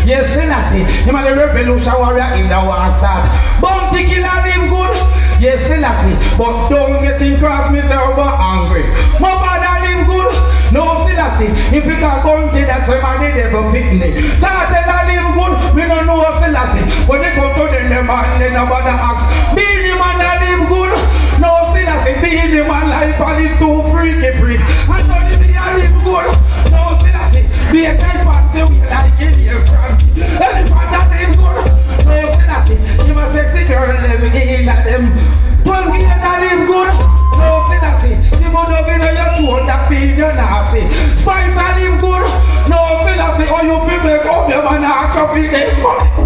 Yes, Selassie. Him and the revolution warrior in the war start. Bounty killer live good. Yes, Selassie. But don't get in cross me over angry. My father live good. No, Selassie. If you can bounty, that's why man the devil picnic. Cartel live good. We don't know Selassie. When they come to them man, they nobody ask. Be the man that live good. No, Selassie. Be the man life and live too freaky freak. And so the be a live good. No, Selassie. Be a type of thing we like it here from. Elephant that live good. No, Selassie. She was sexy girl, let me in at them. 12 years that live good. No, Selassie. She was up in your throat that being your nasty. Spice that live good. No, Selassie. Oh, you people come here and I copy them.